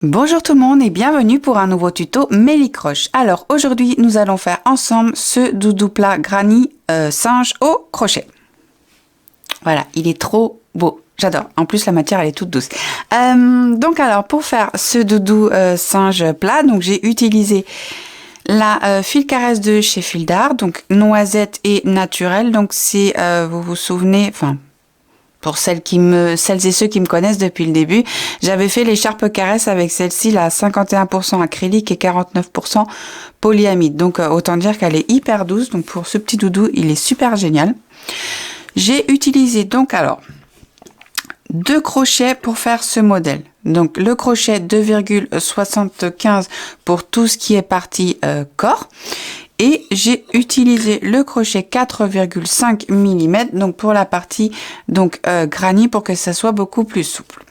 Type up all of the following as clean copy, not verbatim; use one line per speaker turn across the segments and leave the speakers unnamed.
Bonjour tout le monde et bienvenue pour un nouveau tuto Mélicroche. Alors aujourd'hui nous allons faire ensemble ce doudou plat granny singe au crochet. Voilà, il est trop beau, j'adore. En plus la matière elle est toute douce. Donc alors pour faire ce doudou singe plat, donc j'ai utilisé la fil caresse de chez Fil d'Art, donc noisette et naturelle. Donc si vous vous souvenez, enfin pour celles et ceux qui me connaissent depuis le début, j'avais fait l'écharpe caresse avec celle-ci, là, 51% acrylique et 49% polyamide. Donc, autant dire qu'elle est hyper douce. Donc, pour ce petit doudou, il est super génial. J'ai utilisé donc, alors, 2 crochets pour faire ce modèle. Donc, le crochet 2,75 pour tout ce qui est partie corps. Et j'ai utilisé le crochet 4,5 mm donc pour la partie donc granny pour que ça soit beaucoup plus souple.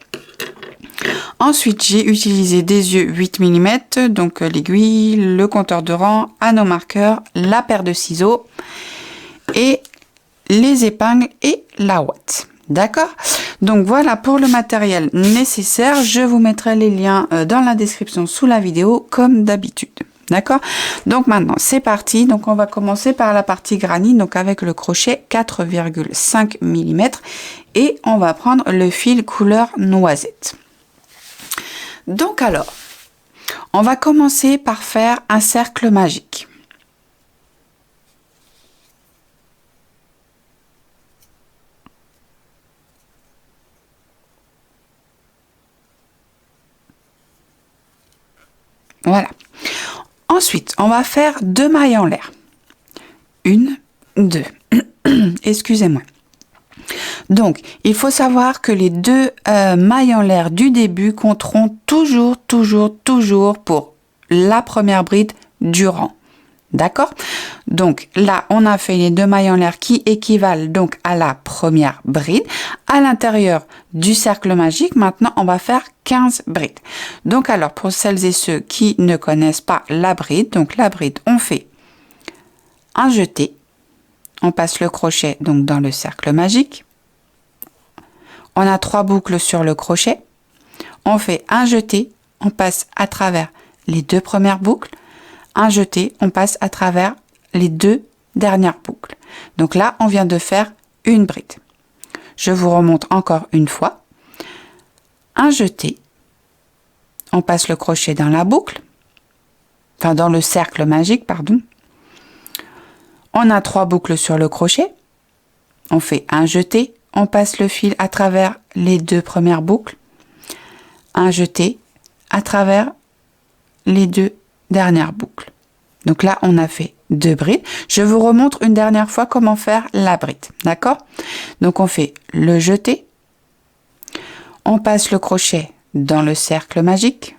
Ensuite, j'ai utilisé des yeux 8 mm, donc l'aiguille, le compteur de rang, anneau marqueur, la paire de ciseaux et les épingles et la ouate. D'accord? Donc voilà pour le matériel nécessaire. Je vous mettrai les liens dans la description sous la vidéo comme d'habitude. D'accord? Donc maintenant, c'est parti. Donc on va commencer par la partie granny, donc avec le crochet 4,5 mm et on va prendre le fil couleur noisette. Donc alors, on va commencer par faire un cercle magique. Voilà. Ensuite, on va faire 2 mailles en l'air. 1, 2. Excusez-moi. Donc, il faut savoir que les 2 mailles en l'air du début compteront toujours pour la première bride du rang. D'accord? Donc là, on a fait les 2 mailles en l'air qui équivalent donc à la première bride. À l'intérieur du cercle magique, maintenant, on va faire 15 brides. Donc alors, pour celles et ceux qui ne connaissent pas la bride, donc la bride, on fait un jeté. On passe le crochet donc dans le cercle magique. On a 3 boucles sur le crochet. On fait un jeté, on passe à travers les 2 premières boucles. Un jeté, on passe à travers les 2 dernières boucles. Donc là, on vient de faire une bride. Je vous remonte encore une fois. Un jeté, on passe le crochet dans la boucle, enfin dans le cercle magique, pardon. On a 3 boucles sur le crochet. On fait un jeté, on passe le fil à travers les 2 premières boucles. Un jeté à travers les 2 dernières boucles. Donc là, on a fait 2 brides. Je vous remontre une dernière fois comment faire la bride. D'accord? Donc on fait le jeté. On passe le crochet dans le cercle magique.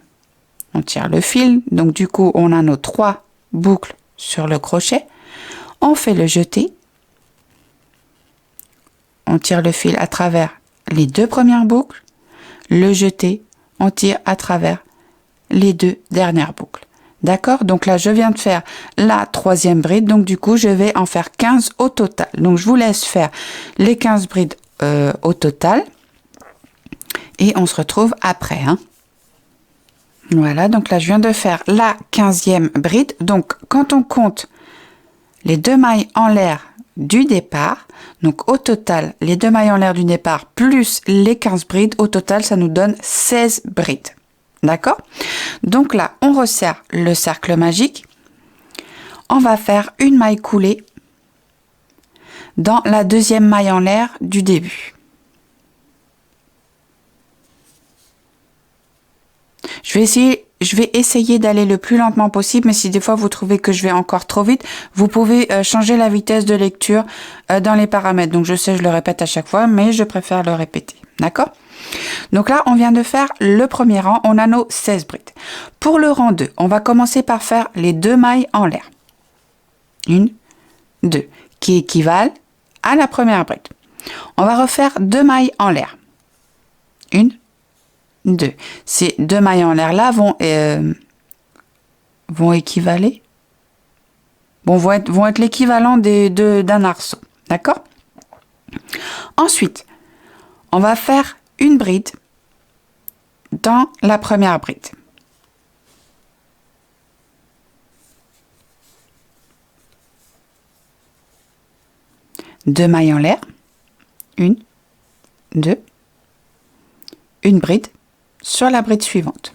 On tire le fil. Donc du coup, on a nos 3 boucles sur le crochet. On fait le jeté. On tire le fil à travers les 2 premières boucles. Le jeté, on tire à travers les 2 dernières boucles. D'accord? Donc là, je viens de faire la 3e bride. Donc du coup, je vais en faire 15 au total. Donc je vous laisse faire les 15 brides au total. Et on se retrouve après. Hein. Voilà, donc là, je viens de faire la 15e bride. Donc quand on compte les 2 mailles en l'air du départ, donc au total, les 2 mailles en l'air du départ plus les 15 brides, au total, ça nous donne 16 brides. D'accord? Donc là, on resserre le cercle magique. On va faire une maille coulée dans la 2e maille en l'air du début. Je vais essayer d'aller le plus lentement possible, mais si des fois vous trouvez que je vais encore trop vite, vous pouvez changer la vitesse de lecture dans les paramètres. Donc je sais, je le répète à chaque fois, mais je préfère le répéter. D'accord? Donc là, on vient de faire le premier rang, on a nos 16 brides. Pour le rang 2, on va commencer par faire les 2 mailles en l'air. 1, 2, qui équivalent à la première bride. On va refaire 2 mailles en l'air. 1, 2. Ces 2 mailles en l'air là vont équivaler. Bon, vont être l'équivalent d'un arceau. D'accord? Ensuite, on va faire une bride dans la première bride. 2 mailles en l'air, 1, 2, une bride sur la bride suivante.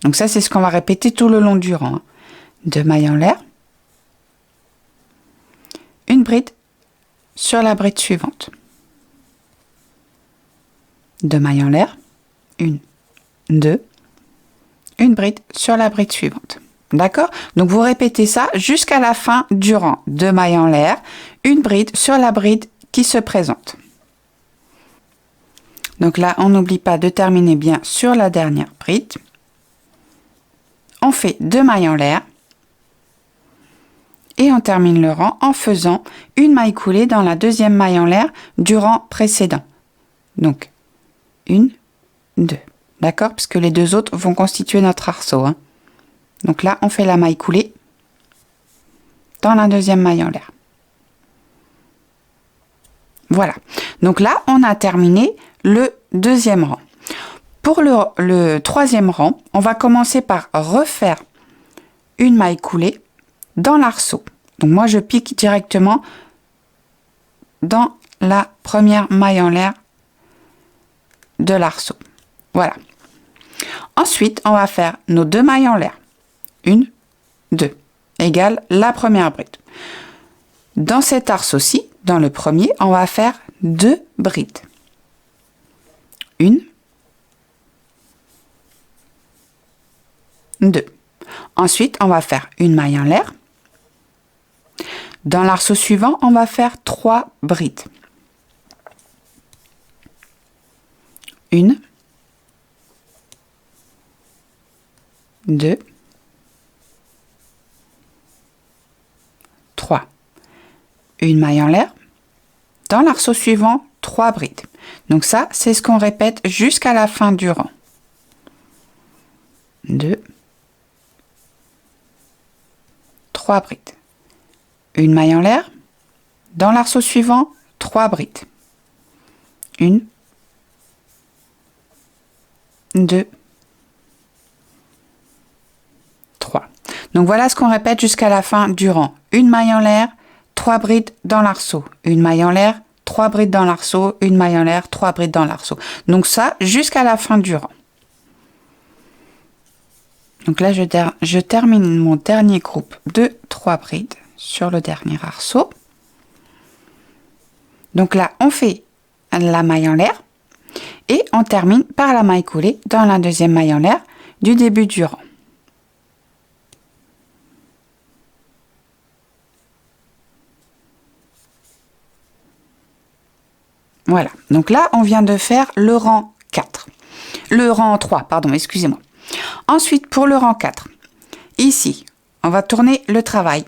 Donc ça, c'est ce qu'on va répéter tout le long du rang. Hein. 2 mailles en l'air, une bride sur la bride suivante. 2 mailles en l'air, 1, 2, une bride sur la bride suivante. D'accord? Donc vous répétez ça jusqu'à la fin du rang. 2 mailles en l'air, une bride sur la bride qui se présente. Donc là, on n'oublie pas de terminer bien sur la dernière bride. On fait 2 mailles en l'air et on termine le rang en faisant une maille coulée dans la deuxième maille en l'air du rang précédent. Donc, 1, 2. D'accord? Parce que les deux autres vont constituer notre arceau. Hein. Donc là, on fait la maille coulée dans la deuxième maille en l'air. Voilà. Donc là, on a terminé le deuxième rang. Pour le troisième rang, on va commencer par refaire une maille coulée dans l'arceau. Donc moi, je pique directement dans la première maille en l'air de l'arceau. Voilà. Ensuite, on va faire nos 2 mailles en l'air. 1, 2, égale la première bride. Dans cet arceau-ci, dans le premier, on va faire 2 brides. 1, 2. Ensuite, on va faire une maille en l'air. Dans l'arceau suivant, on va faire 3 brides. 1, 2, 3. Une maille en l'air. Dans l'arceau suivant, 3 brides. Donc ça, c'est ce qu'on répète jusqu'à la fin du rang. 2, 3 brides. Une maille en l'air. Dans l'arceau suivant, 3 brides. 1, 2, 3. Donc voilà ce qu'on répète jusqu'à la fin du rang. Une maille en l'air, 3 brides dans l'arceau. Une maille en l'air, 3 brides dans l'arceau. Une maille en l'air, 3 brides dans l'arceau. Donc ça, jusqu'à la fin du rang. Donc là, je termine mon dernier groupe de 3 brides sur le dernier arceau. Donc là, on fait la maille en l'air et on termine par la maille coulée dans la deuxième maille en l'air du début du rang. Voilà, donc là, on vient de faire le rang 4. Le rang 3, pardon, excusez-moi. Ensuite, pour le rang 4, ici, on va tourner le travail.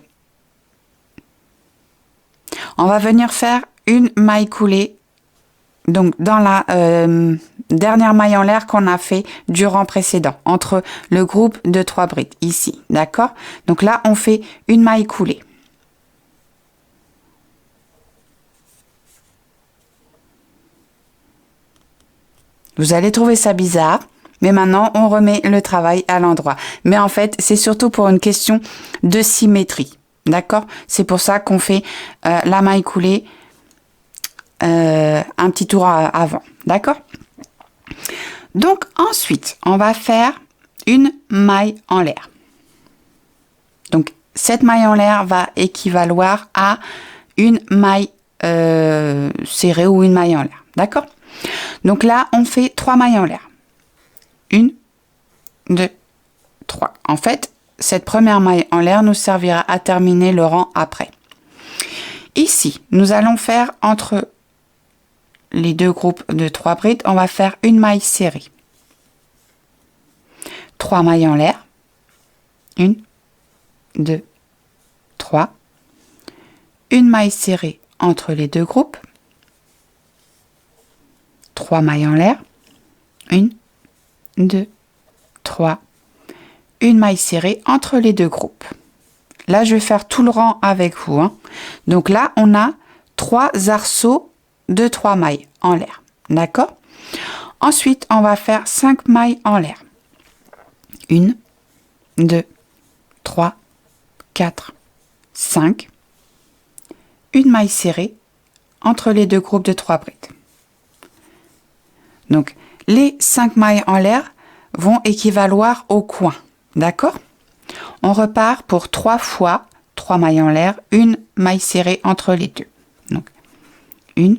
On va venir faire une maille coulée, donc dans la dernière maille en l'air qu'on a fait du rang précédent, entre le groupe de 3 brides, ici, d'accord? Donc là, on fait une maille coulée. Vous allez trouver ça bizarre, mais maintenant, on remet le travail à l'endroit. Mais en fait, c'est surtout pour une question de symétrie. D'accord? C'est pour ça qu'on fait la maille coulée un petit tour avant. D'accord? Donc, ensuite, on va faire une maille en l'air. Donc, cette maille en l'air va équivaloir à une maille serrée ou une maille en l'air. D'accord? Donc là, on fait 3 mailles en l'air. 1, 2, 3. En fait, cette première maille en l'air nous servira à terminer le rang après. Ici, nous allons faire entre les deux groupes de 3 brides, on va faire une maille serrée. 3 mailles en l'air. 1, 2, 3. Une maille serrée entre les deux groupes. 3 mailles en l'air. 1, 2, 3. Une maille serrée entre les deux groupes. Là, je vais faire tout le rang avec vous. Hein. Donc là, on a 3 arceaux de 3 mailles en l'air. D'accord? Ensuite, on va faire 5 mailles en l'air. 1, 2, 3, 4, 5. une maille serrée entre les deux groupes de 3 brides. Donc, les 5 mailles en l'air vont équivaloir au coin. D'accord? On repart pour 3 fois 3 mailles en l'air, une maille serrée entre les deux. Donc, 1,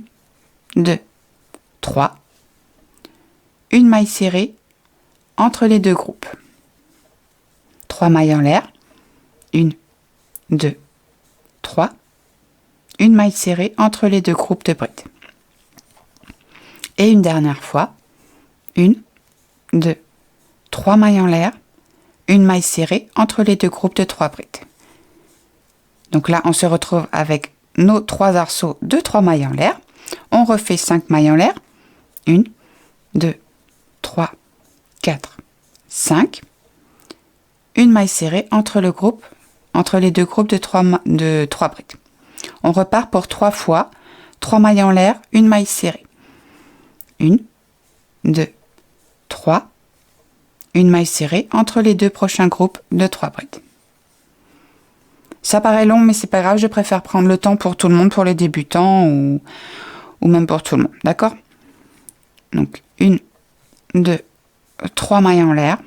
2, 3. Une maille serrée entre les deux groupes. 3 mailles en l'air. 1, 2, 3. Une maille serrée entre les deux groupes de brides. Et une dernière fois. 1, 2, 3 mailles en l'air. Une maille serrée entre les deux groupes de 3 brides. Donc là, on se retrouve avec nos 3 arceaux de 3 mailles en l'air. On refait 5 mailles en l'air. 1, 2, 3, 4, 5. Une maille serrée entre les deux groupes de 3 brides. On repart pour 3 fois 3 mailles en l'air, une maille serrée. 1, 2, 3. Une maille serrée entre les deux prochains groupes de 3 brides. Ça paraît long, mais c'est pas grave, je préfère prendre le temps pour tout le monde, pour les débutants ou même pour tout le monde, d'accord? Donc, 1, 2, 3 mailles en l'air,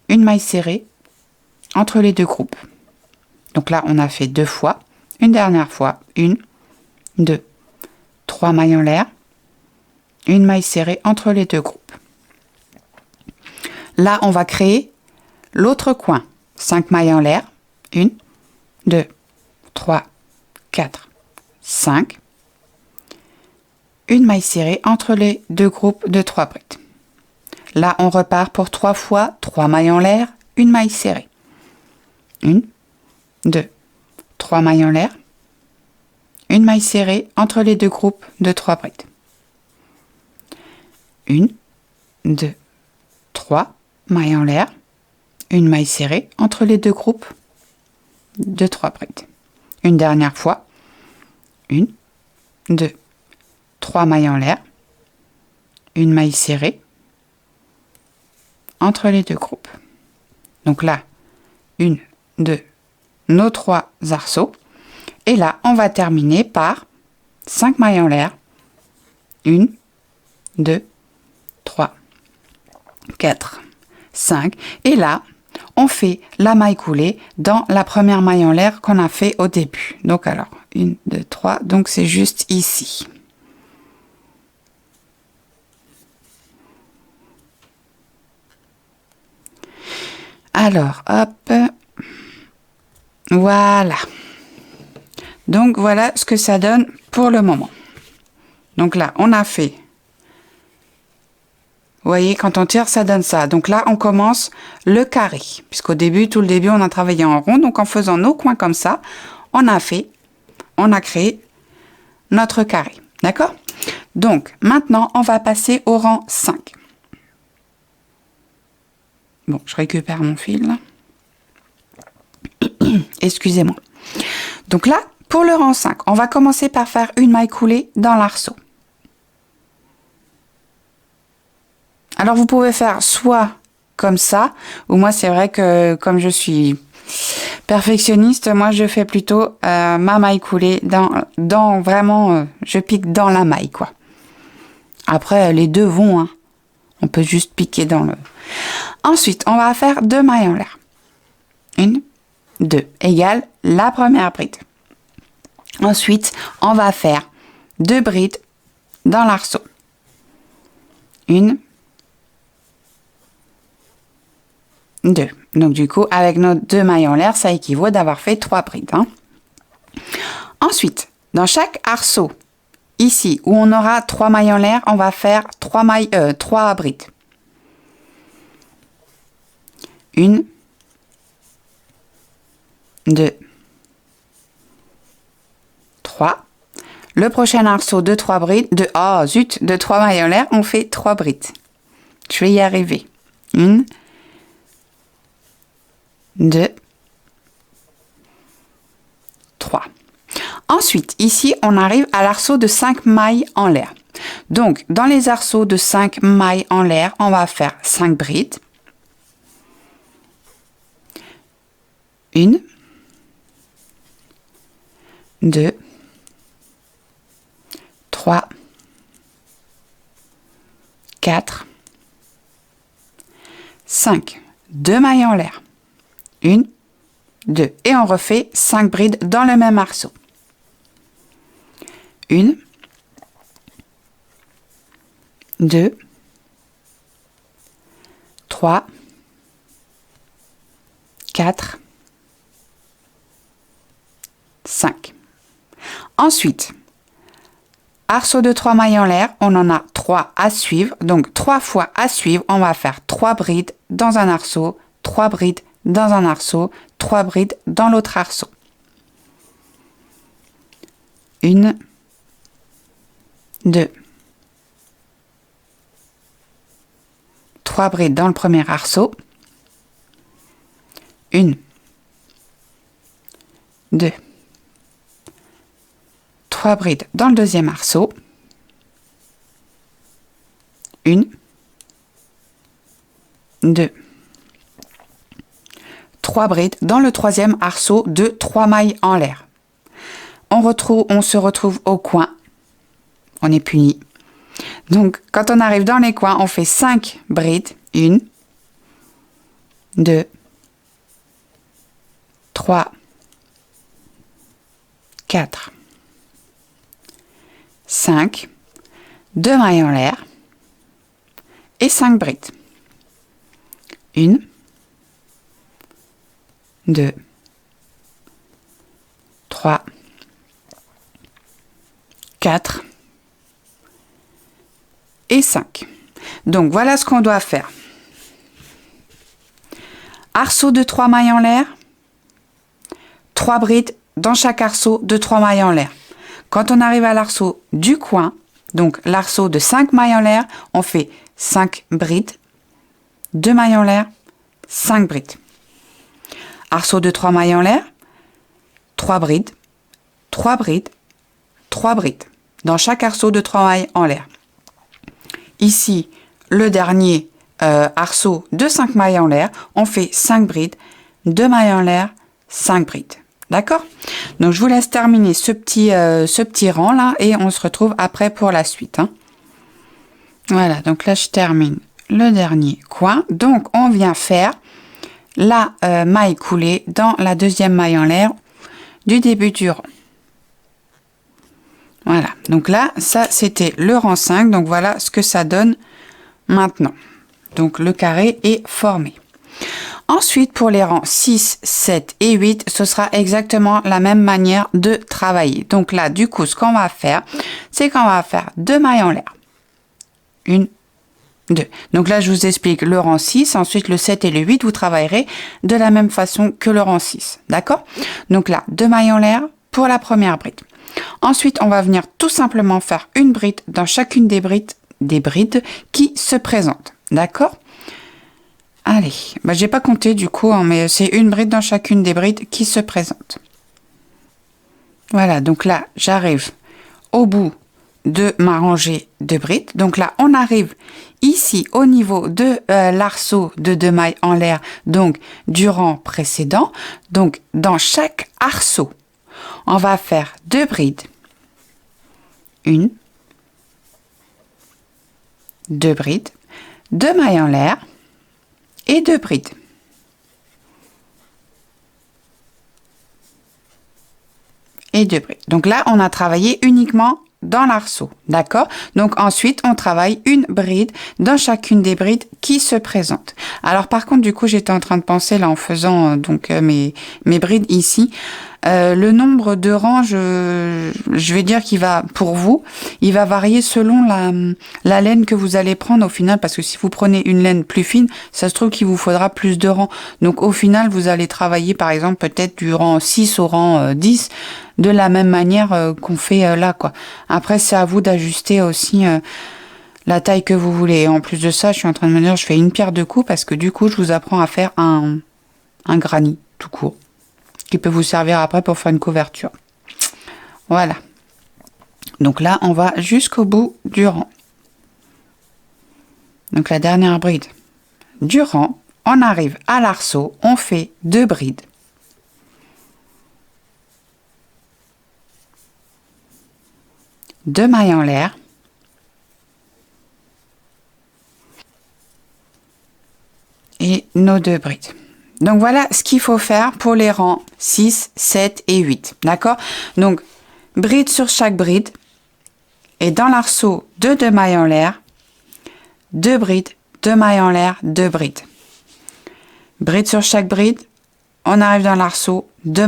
une maille serrée entre les deux groupes. Donc là, on a fait 2 fois, une dernière fois, 1, 2, 3 mailles en l'air, une maille serrée entre les deux groupes. Là, on va créer l'autre coin, 5 mailles en l'air, 1, 2, 3, 4, 5. Une maille serrée entre les deux groupes de 3 brides. Là, on repart pour 3 fois 3 mailles en l'air, une maille serrée. 1, 2, 3 mailles en l'air, une maille serrée entre les deux groupes de 3 brides. 1, 2, 3 mailles en l'air, une maille serrée entre les deux groupes de 3 brides. Une dernière fois. 1, 2, 3 mailles en l'air, une maille serrée entre les deux groupes. Donc là, 1, 2, nos 3 arceaux. Et là, on va terminer par 5 mailles en l'air. 1, 2, 3, 4, 5. Et là, on fait la maille coulée dans la première maille en l'air qu'on a fait au début. Donc alors, 1, 2, 3. Donc c'est juste ici. Alors, hop. Voilà. Donc voilà ce que ça donne pour le moment. Donc là, on a fait. Vous voyez, quand on tire, ça donne ça. Donc là, on commence le carré. Puisqu'au début, tout le début, on a travaillé en rond. Donc en faisant nos coins comme ça, on a créé notre carré. D'accord? Donc maintenant, on va passer au rang 5. Bon, je récupère mon fil là. Excusez-moi. Donc là, pour le rang 5, on va commencer par faire une maille coulée dans l'arceau. Alors, vous pouvez faire soit comme ça, ou moi, c'est vrai que comme je suis perfectionniste, moi, je fais plutôt ma maille coulée dans vraiment, je pique dans la maille, quoi. Après, les deux vont, hein. On peut juste piquer dans le... Ensuite, on va faire 2 mailles en l'air. 1, 2, égale la première bride. Ensuite, on va faire 2 brides dans l'arceau. 1, 2. Donc du coup, avec nos 2 mailles en l'air, ça équivaut d'avoir fait 3 brides. Hein. Ensuite, dans chaque arceau, ici, où on aura 3 mailles en l'air, on va faire 3 brides. 1, 2, 3. Le prochain arceau de 3 brides, de 3 mailles en l'air, on fait 3 brides. Je vais y arriver. 1, 2, 3. Ensuite, ici, on arrive à l'arceau de 5 mailles en l'air. Donc, dans les arceaux de 5 mailles en l'air, on va faire 5 brides. 1, 2, 3, 4, 5. 2 mailles en l'air. 1, 2. Et on refait 5 brides dans le même arceau. 1, 2, 3, 4, 5. Ensuite, arceau de 3 mailles en l'air, on en a 3 à suivre. Donc 3 fois à suivre, on va faire 3 brides dans un arceau, 3 brides dans un arceau, 3 brides dans l'autre arceau. 1, 2, 3 brides dans le premier arceau. 1, 2, 3 brides dans le deuxième arceau. 1, 2, 3 brides dans le troisième arceau de 3 mailles en l'air. On se retrouve au coin. On est puni. Donc, quand on arrive dans les coins, on fait 5 brides. 1, 2, 3, 4, 5, 2 mailles en l'air et 5 brides. 1, 2, 3, 4 et 5. Donc, voilà ce qu'on doit faire. Arceau de 3 mailles en l'air, 3 brides dans chaque arceau de 3 mailles en l'air. Quand on arrive à l'arceau du coin, donc l'arceau de 5 mailles en l'air, on fait 5 brides, 2 mailles en l'air, 5 brides. Arceau de 3 mailles en l'air, 3 brides, 3 brides, 3 brides dans chaque arceau de 3 mailles en l'air. Ici, le dernier arceau de 5 mailles en l'air, on fait 5 brides, 2 mailles en l'air, 5 brides. D'accord? Donc, je vous laisse terminer ce petit rang là et on se retrouve après pour la suite. Hein. Voilà, donc là, je termine le dernier coin. Donc, on vient faire la maille coulée dans la deuxième maille en l'air du début du rang. Voilà, donc là, ça, c'était le rang 5. Donc, voilà ce que ça donne maintenant. Donc, le carré est formé. Ensuite, pour les rangs 6, 7 et 8, ce sera exactement la même manière de travailler. Donc là, du coup, ce qu'on va faire, c'est qu'on va faire 2 mailles en l'air. 1, 2. Donc là, je vous explique le rang 6. Ensuite, le 7 et le 8, vous travaillerez de la même façon que le rang 6. D'accord? Donc là, 2 mailles en l'air pour la première bride. Ensuite, on va venir tout simplement faire une bride dans chacune des brides qui se présentent. D'accord? Allez, j'ai pas compté du coup, hein, mais c'est une bride dans chacune des brides qui se présentent. Voilà, donc là, j'arrive au bout de ma rangée de brides. Donc là, on arrive ici au niveau de l'arceau de 2 mailles en l'air, donc du rang précédent. Donc, dans chaque arceau, on va faire 2 brides. 1, 2 brides, 2 mailles en l'air et 2 brides. Et 2 brides. Donc là, on a travaillé uniquement dans l'arceau, d'accord? Donc ensuite, on travaille une bride dans chacune des brides qui se présentent. Alors par contre, du coup, j'étais en train de penser là en faisant mes brides ici. Le nombre de rangs, je vais dire qu'il va, pour vous, il va varier selon la laine que vous allez prendre au final, parce que si vous prenez une laine plus fine, ça se trouve qu'il vous faudra plus de rangs. Donc au final, vous allez travailler par exemple peut-être du rang 6 au rang 10, de la même manière qu'on fait là, quoi. Après, c'est à vous d'ajuster aussi la taille que vous voulez. Et en plus de ça, je suis en train de me dire, je fais une pierre deux coups, parce que du coup, je vous apprends à faire un granit tout court, qui peut vous servir après pour faire une couverture. Voilà. Donc là, on va jusqu'au bout du rang. Donc la dernière bride du rang, on arrive à l'arceau, on fait 2 brides. 2 mailles en l'air, et nos 2 brides. Donc voilà ce qu'il faut faire pour les rangs 6, 7 et 8. D'accord? Donc bride sur chaque bride et dans l'arceau 2 mailles en l'air, 2 brides, 2 mailles en l'air, 2 brides. Bride sur chaque bride, on arrive dans l'arceau, 2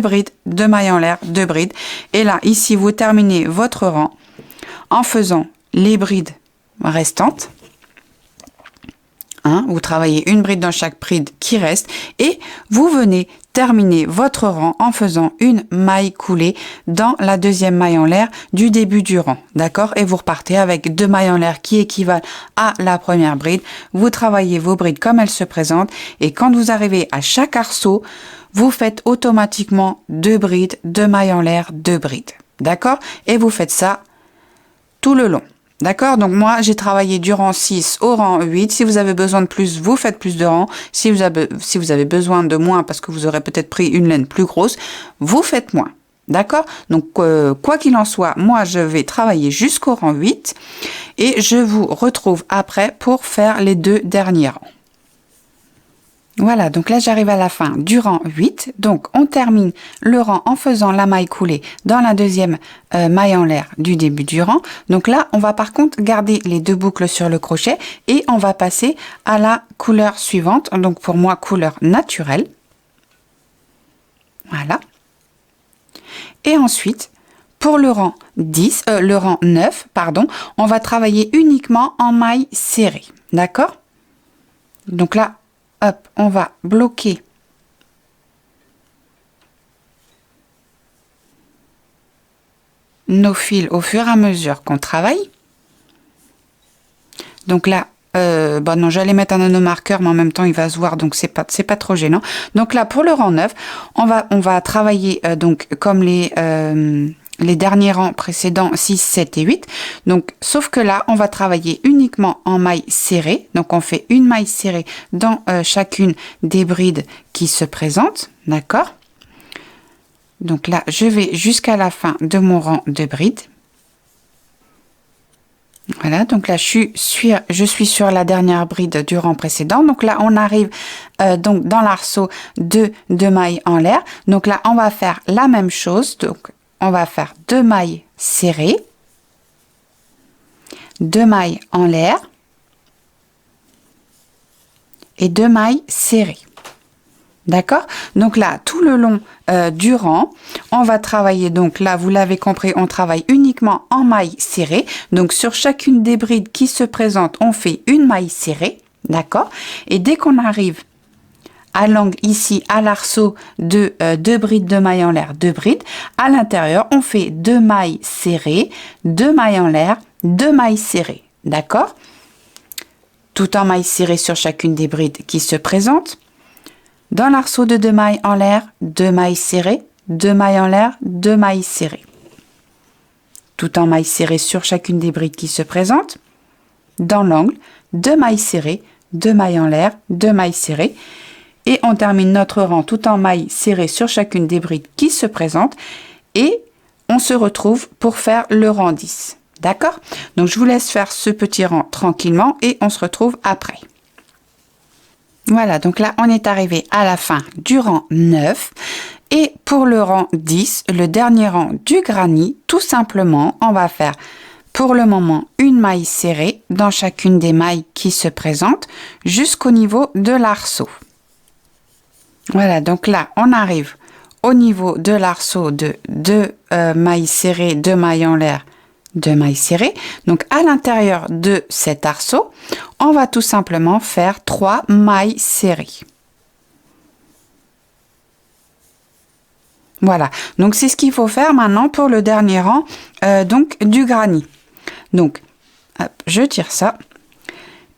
brides, 2 mailles en l'air, 2 brides. Et là, ici, vous terminez votre rang en faisant les brides restantes. Vous travaillez une bride dans chaque bride qui reste et vous venez terminer votre rang en faisant une maille coulée dans la 2e maille en l'air du début du rang. D'accord? Et vous repartez avec 2 mailles en l'air qui équivalent à la première bride. Vous travaillez vos brides comme elles se présentent et quand vous arrivez à chaque arceau, vous faites automatiquement 2 brides, 2 mailles en l'air, 2 brides. D'accord? Et vous faites ça tout le long. D'accord? Donc moi, j'ai travaillé du rang 6 au rang 8. Si vous avez besoin de plus, vous faites plus de rangs. Si vous avez besoin de moins parce que vous aurez peut-être pris une laine plus grosse, vous faites moins. D'accord? Donc, quoi qu'il en soit, moi, je vais travailler jusqu'au rang 8 et je vous retrouve après pour faire les 2 derniers rangs. Voilà, donc là j'arrive à la fin du rang 8. Donc on termine le rang en faisant la maille coulée dans la 2e maille en l'air du début du rang. Donc là on va par contre garder les 2 boucles sur le crochet et on va passer à la couleur suivante. Donc pour moi couleur naturelle. Voilà. Et ensuite pour le rang 9, on va travailler uniquement en maille serrée. D'accord? Donc là hop, on va bloquer nos fils au fur et à mesure qu'on travaille. Donc là, non, j'allais mettre un nanomarqueur, mais en même temps, il va se voir, donc c'est pas trop gênant. Donc là, pour le rang 9, on va travailler donc comme les derniers rangs précédents 6, 7 et 8. Donc, sauf que là, on va travailler uniquement en maille serrée. Donc, on fait une maille serrée dans chacune des brides qui se présentent. D'accord? Donc là, je vais jusqu'à la fin de mon rang de brides. Voilà, donc là, je suis sur la dernière bride du rang précédent. Donc là, on arrive donc dans l'arceau de 2 mailles en l'air. Donc là, on va faire la même chose. Donc, on va faire 2 mailles serrées, 2 mailles en l'air et 2 mailles serrées. D'accord? Donc là, tout le long du rang, on va travailler, donc là, vous l'avez compris, on travaille uniquement en maille serrée. Donc sur chacune des brides qui se présentent, on fait une maille serrée. D'accord? Et dès qu'on arrive à l'angle ici, à l'arceau de 2 brides, 2 mailles en l'air, 2 brides, à l'intérieur, on fait 2 mailles serrées, 2 mailles en l'air, 2 mailles serrées. D'accord? Tout en mailles serrées sur chacune des brides qui se présentent. Dans l'arceau de 2 mailles en l'air, 2 mailles serrées, 2 mailles en l'air, 2 mailles serrées. Tout en mailles serrées sur chacune des brides qui se présentent. Dans l'angle, 2 mailles serrées, 2 mailles en l'air, 2 mailles serrées. Et on termine notre rang tout en mailles serrées sur chacune des brides qui se présentent. Et on se retrouve pour faire le rang 10. D'accord? Donc, je vous laisse faire ce petit rang tranquillement et on se retrouve après. Voilà, donc là, on est arrivé à la fin du rang 9. Et pour le rang 10, le dernier rang du granit, tout simplement, on va faire pour le moment une maille serrée dans chacune des mailles qui se présentent jusqu'au niveau de l'arceau. Voilà, donc là, on arrive au niveau de l'arceau de 2 mailles serrées, 2 mailles en l'air, 2 mailles serrées. Donc, à l'intérieur de cet arceau, on va tout simplement faire 3 mailles serrées. Voilà, donc c'est ce qu'il faut faire maintenant pour le dernier rang donc du granit. Donc, hop, je tire ça.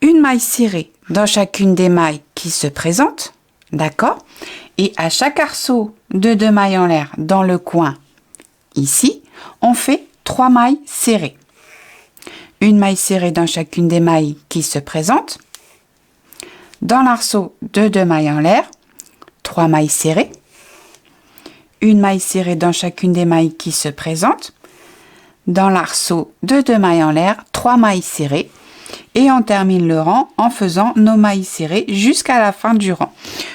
Une maille serrée dans chacune des mailles qui se présentent. D'accord? Et à chaque arceau de 2 mailles en l'air dans le coin, ici, on fait 3 mailles serrées. Une maille serrée dans chacune des mailles qui se présentent. Dans l'arceau de 2 mailles en l'air, 3 mailles serrées. Une maille serrée dans chacune des mailles qui se présentent. dans l'arceau de 2 mailles en l'air, 3 mailles serrées. Et on termine le rang en faisant nos mailles serrées jusqu'à la fin du rang.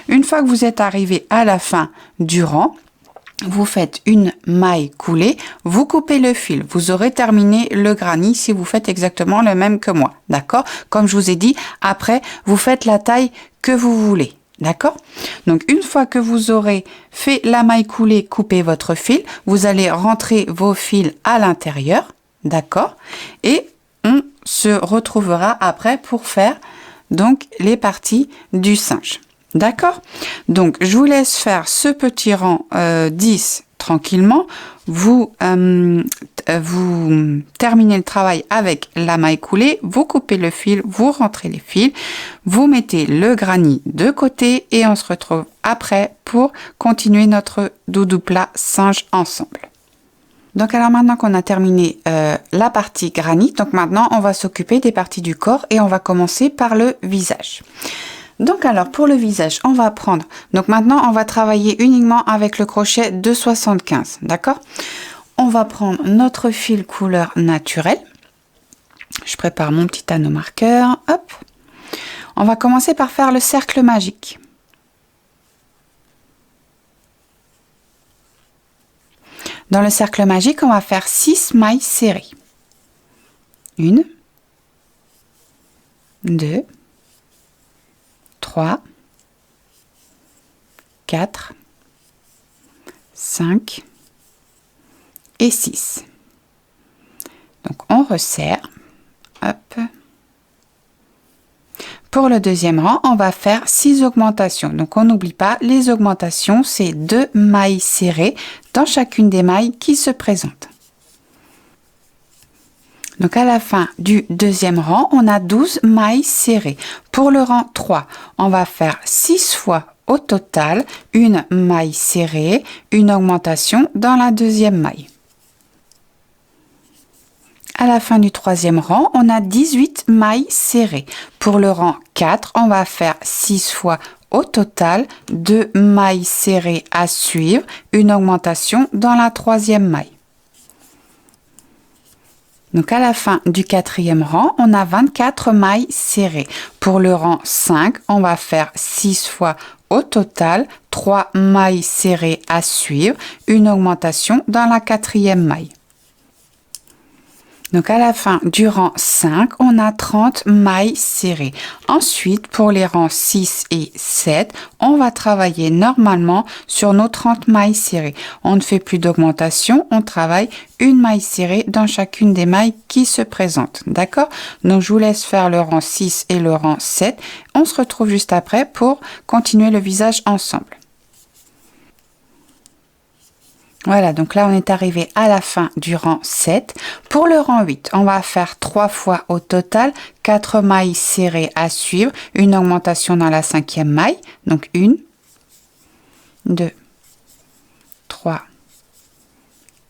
Une fois que vous êtes arrivé à la fin du rang, vous faites une maille coulée, vous coupez le fil. Vous aurez terminé le granny si vous faites exactement le même que moi. D'accord? Comme je vous ai dit, après, vous faites la taille que vous voulez. D'accord? Donc, une fois que vous aurez fait la maille coulée, coupez votre fil. Vous allez rentrer vos fils à l'intérieur. D'accord? Et on se retrouvera après pour faire donc les parties du singe. D'accord? Donc, je vous laisse faire ce petit rang 10 tranquillement. Vous terminez le travail avec la maille coulée, vous coupez le fil, vous rentrez les fils, vous mettez le granny de côté et on se retrouve après pour continuer notre doudou plat singe ensemble. Donc alors maintenant qu'on a terminé la partie granny, donc maintenant on va s'occuper des parties du corps et on va commencer par le visage. Donc alors pour le visage, on va prendre, donc maintenant on va travailler uniquement avec le crochet 2,75, d'accord? On va prendre notre fil couleur naturelle. Je prépare mon petit anneau marqueur, hop. On va commencer par faire le cercle magique. Dans le cercle magique, on va faire 6 mailles serrées. 1, 2, 3, 4, 5 et 6. Donc on resserre. Hop. Pour le deuxième rang, on va faire 6 augmentations. Donc on n'oublie pas, les augmentations, c'est 2 mailles serrées dans chacune des mailles qui se présentent. Donc à la fin du deuxième rang, on a 12 mailles serrées. Pour le rang 3, on va faire 6 fois au total une maille serrée, une augmentation dans la deuxième maille. À la fin du troisième rang, on a 18 mailles serrées. Pour le rang 4, on va faire 6 fois au total 2 mailles serrées à suivre, une augmentation dans la troisième maille. Donc à la fin du quatrième rang, on a 24 mailles serrées. Pour le rang 5, on va faire 6 fois au total 3 mailles serrées à suivre, une augmentation dans la quatrième maille. Donc à la fin du rang 5, on a 30 mailles serrées. Ensuite, pour les rangs 6 et 7, on va travailler normalement sur nos 30 mailles serrées. On ne fait plus d'augmentation, on travaille une maille serrée dans chacune des mailles qui se présentent. D'accord? Donc je vous laisse faire le rang 6 et le rang 7. On se retrouve juste après pour continuer le visage ensemble. Voilà, donc là on est arrivé à la fin du rang 7. Pour le rang 8, on va faire 3 fois au total 4 mailles serrées à suivre, une augmentation dans la cinquième maille. Donc 1, 2, 3,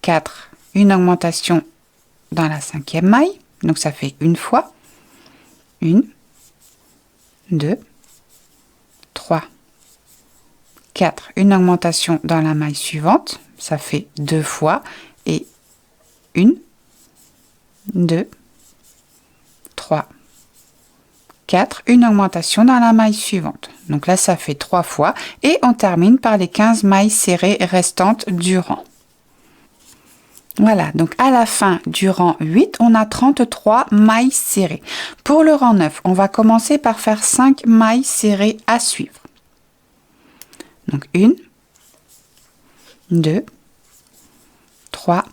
4, une augmentation dans la cinquième maille. Donc ça fait une fois. 1, 2, 3, 4, une augmentation dans la maille suivante. Ça fait 2 fois et 1, 2, 3, 4, une augmentation dans la maille suivante. Donc là, ça fait 3 fois et on termine par les 15 mailles serrées restantes du rang. Voilà, donc à la fin du rang 8, on a 33 mailles serrées. Pour le rang 9, on va commencer par faire 5 mailles serrées à suivre. Donc 1, 2, 3,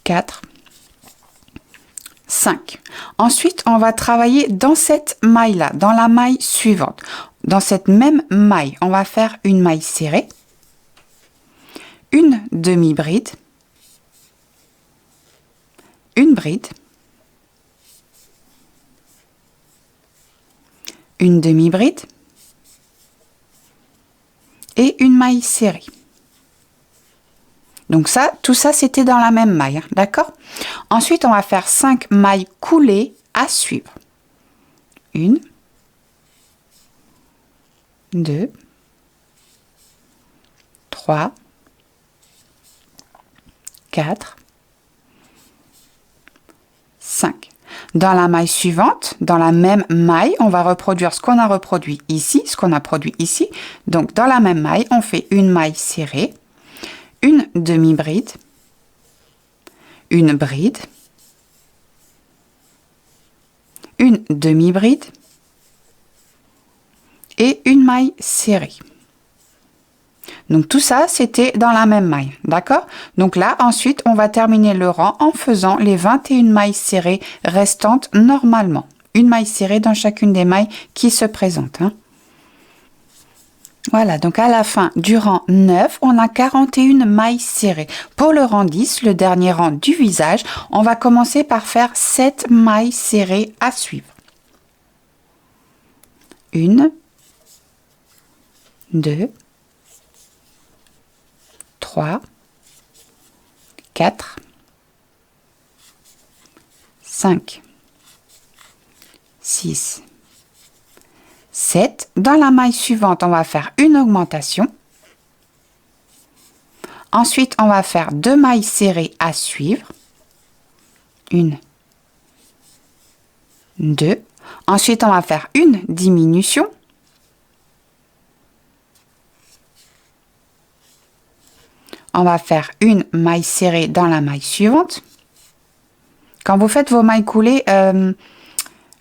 4, 5. Ensuite, on va travailler dans cette maille-là, dans la maille suivante. Dans cette même maille, on va faire une maille serrée, une demi-bride, une bride, une demi-bride et une maille serrée. Donc ça, tout ça, c'était dans la même maille, hein, d'accord? Ensuite, on va faire 5 mailles coulées à suivre. 1, 2, 3, 4, 5. Dans la maille suivante, dans la même maille, on va reproduire ce qu'on a reproduit ici, ce qu'on a produit ici. Donc, dans la même maille, on fait une maille serrée, une demi-bride, une bride, une demi-bride et une maille serrée. Donc tout ça, c'était dans la même maille, d'accord? Donc là, ensuite, on va terminer le rang en faisant les 21 mailles serrées restantes normalement. Une maille serrée dans chacune des mailles qui se présentent. Hein. Voilà, donc à la fin du rang 9, on a 41 mailles serrées. Pour le rang 10, le dernier rang du visage, on va commencer par faire 7 mailles serrées à suivre. 1, 2, 3, 4, 5, 6, 7. Dans la maille suivante, on va faire une augmentation. Ensuite, on va faire 2 mailles serrées à suivre. 1, 2. Ensuite, on va faire une diminution. On va faire une maille serrée dans la maille suivante. Quand vous faites vos mailles coulées,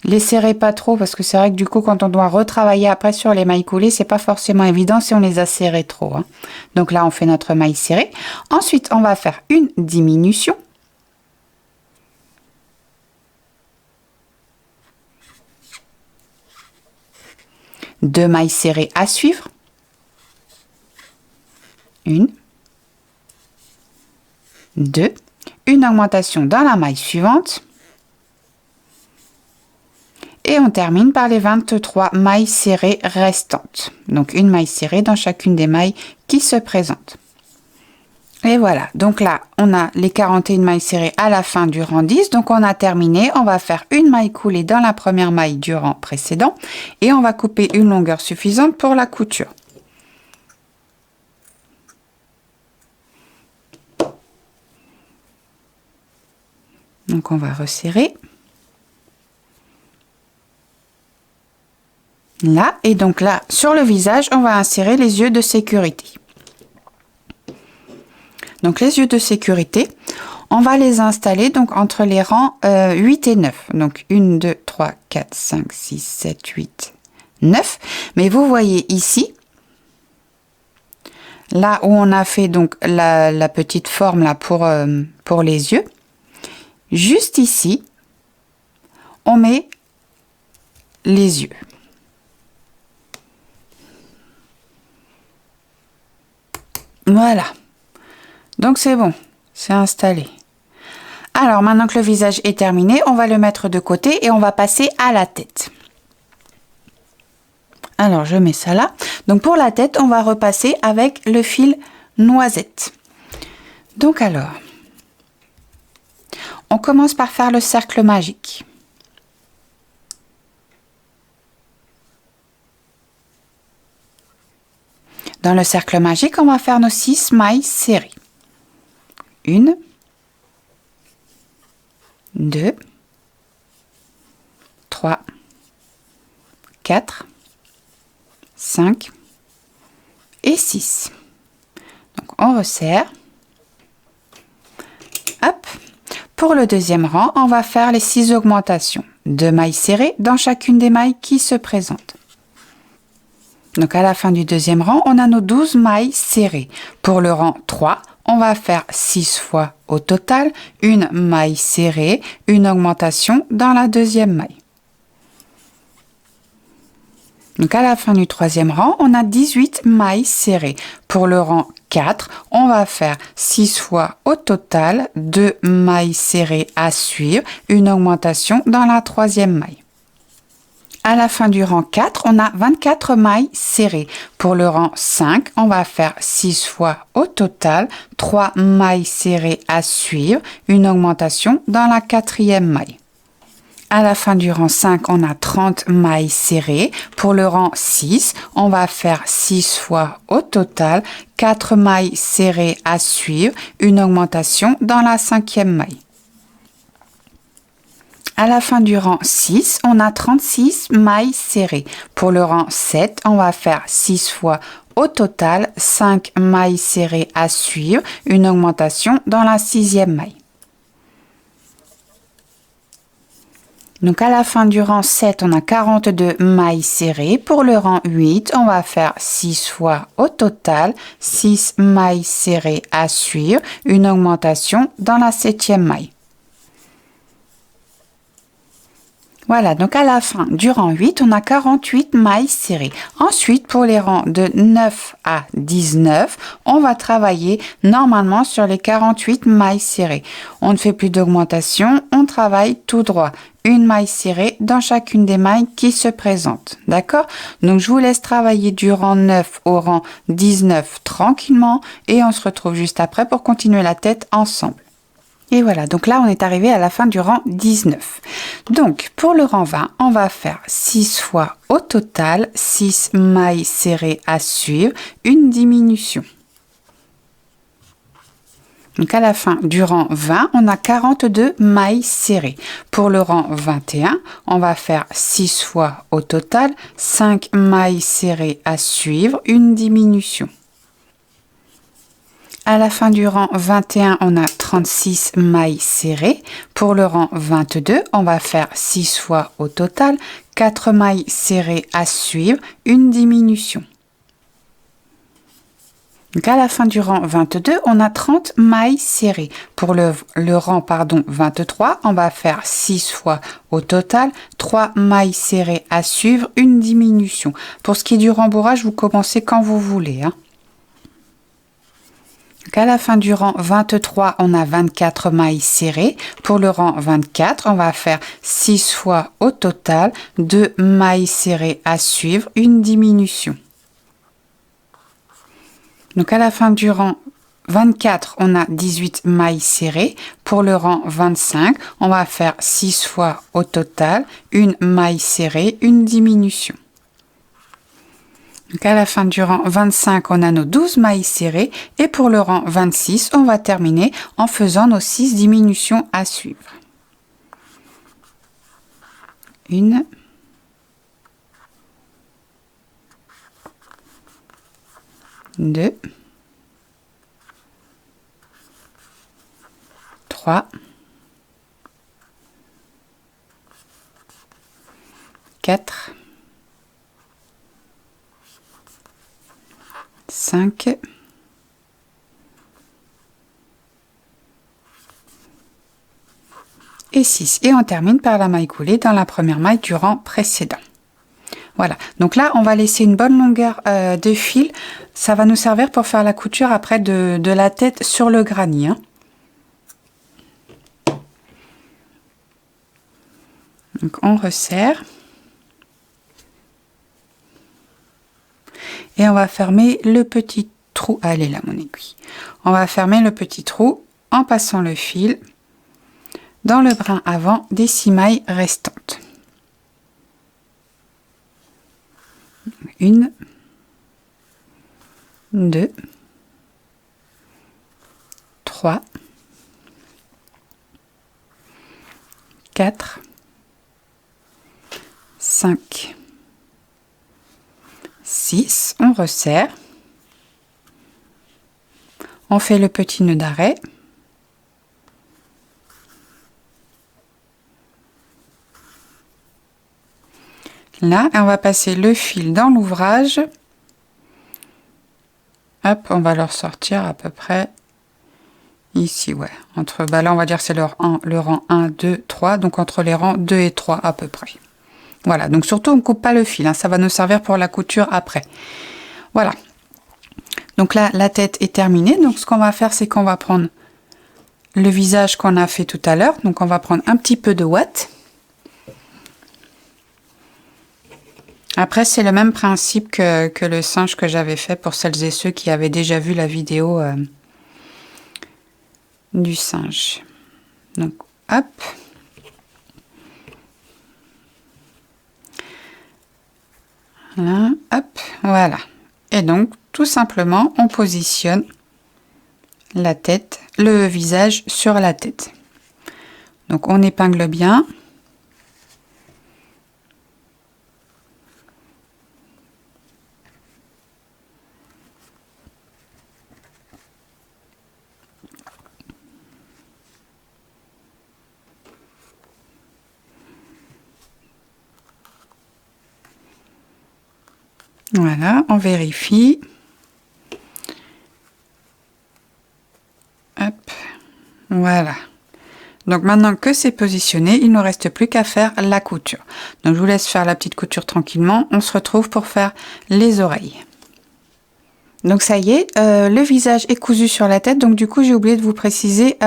les serrez pas trop parce que c'est vrai que du coup, quand on doit retravailler après sur les mailles coulées, c'est pas forcément évident si on les a serrées trop. Hein. Donc là, on fait notre maille serrée. Ensuite, on va faire une diminution. Deux mailles serrées à suivre. 1, 2, une augmentation dans la maille suivante et on termine par les 23 mailles serrées restantes. Donc une maille serrée dans chacune des mailles qui se présentent. Et voilà, donc là on a les 41 mailles serrées à la fin du rang 10, donc on a terminé. On va faire une maille coulée dans la première maille du rang précédent et on va couper une longueur suffisante pour la couture. Donc on va resserrer. Là, et donc là, sur le visage, on va insérer les yeux de sécurité. Donc les yeux de sécurité, on va les installer donc entre les rangs 8 et 9. Donc 1, 2, 3, 4, 5, 6, 7, 8, 9. Mais vous voyez ici, là où on a fait donc la petite forme là pour les yeux, juste ici, on met les yeux. Voilà. Donc c'est bon, c'est installé. Alors maintenant que le visage est terminé, on va le mettre de côté et on va passer à la tête. Alors je mets ça là. Donc pour la tête, on va repasser avec le fil noisette. Donc alors, on commence par faire le cercle magique. Dans le cercle magique, on va faire nos 6 mailles serrées. 1, 2, 3, 4, 5 et 6. Donc on resserre. Hop. Pour le deuxième rang, on va faire les 6 augmentations. 2 mailles serrées dans chacune des mailles qui se présentent. Donc à la fin du deuxième rang, on a nos 12 mailles serrées. Pour le rang 3, on va faire 6 fois au total une maille serrée, une augmentation dans la deuxième maille. Donc à la fin du troisième rang, on a 18 mailles serrées. Pour le rang 4, on va faire 6 fois au total 2 mailles serrées à suivre, une augmentation dans la troisième maille. À la fin du rang 4, on a 24 mailles serrées. Pour le rang 5, on va faire 6 fois au total 3 mailles serrées à suivre, une augmentation dans la quatrième maille. À la fin du rang 5, on a 30 mailles serrées. Pour le rang 6, on va faire 6 fois au total 4 mailles serrées à suivre, une augmentation dans la cinquième maille. À la fin du rang 6, on a 36 mailles serrées. Pour le rang 7, on va faire 6 fois au total 5 mailles serrées à suivre, une augmentation dans la 6e maille. Donc à la fin du rang 7, on a 42 mailles serrées. Pour le rang 8, on va faire 6 fois au total 6 mailles serrées à suivre, une augmentation dans la 7e maille. Voilà, donc à la fin du rang 8, on a 48 mailles serrées. Ensuite, pour les rangs de 9 à 19, on va travailler normalement sur les 48 mailles serrées. On ne fait plus d'augmentation, on travaille tout droit. Une maille serrée dans chacune des mailles qui se présentent. D'accord? Donc, je vous laisse travailler du rang 9 au rang 19 tranquillement et on se retrouve juste après pour continuer la tête ensemble. Et voilà, donc là, on est arrivé à la fin du rang 19. Donc, pour le rang 20, on va faire 6 fois au total, 6 mailles serrées à suivre, une diminution. Donc, à la fin du rang 20, on a 42 mailles serrées. Pour le rang 21, on va faire 6 fois au total, 5 mailles serrées à suivre, une diminution. À la fin du rang 21, on a 36 mailles serrées. Pour le rang 22, on va faire 6 fois au total, 4 mailles serrées à suivre, une diminution. Donc à la fin du rang 22, on a 30 mailles serrées. Pour le rang 23, on va faire 6 fois au total, 3 mailles serrées à suivre, une diminution. Pour ce qui est du rembourrage, vous commencez quand vous voulez, hein. Donc à la fin du rang 23, on a 24 mailles serrées. Pour le rang 24, on va faire 6 fois au total, 2 mailles serrées à suivre, une diminution. Donc à la fin du rang 24, on a 18 mailles serrées. Pour le rang 25, on va faire 6 fois au total, une maille serrée, une diminution. Donc à la fin du rang 25, on a nos 12 mailles serrées et pour le rang 26, on va terminer en faisant nos 6 diminutions à suivre. 1, 2, 3, 4, 5, et 6. Et on termine par la maille coulée dans la première maille du rang précédent. Voilà, donc là, on va laisser une bonne longueur de fil. Ça va nous servir pour faire la couture après de la tête sur le granit, hein. Donc, on resserre. Et on va fermer le petit trou. Elle est là, mon aiguille. On va fermer le petit trou en passant le fil dans le brin avant des 6 mailles restantes. 1, 2, 3, 4, 5, 6, on resserre, on fait le petit nœud d'arrêt, là on va passer le fil dans l'ouvrage, hop, on va le ressortir à peu près ici, ouais, entre, bah là on va dire c'est le rang 1, 2, 3, donc entre les rangs 2 et 3 à peu près. Voilà, donc surtout on ne coupe pas le fil, hein, ça va nous servir pour la couture après. Voilà, donc là la tête est terminée, donc ce qu'on va faire c'est qu'on va prendre le visage qu'on a fait tout à l'heure, donc on va prendre un petit peu de ouate. Après c'est le même principe que le singe que j'avais fait pour celles et ceux qui avaient déjà vu la vidéo du singe. Donc hop. Là, hop, voilà. Et donc, tout simplement, on positionne la tête, le visage sur la tête. Donc, on épingle bien. Voilà, on vérifie. Hop, voilà. Donc maintenant que c'est positionné, il ne nous reste plus qu'à faire la couture. Donc je vous laisse faire la petite couture tranquillement. On se retrouve pour faire les oreilles. Donc ça y est, le visage est cousu sur la tête. Donc du coup, j'ai oublié de vous préciser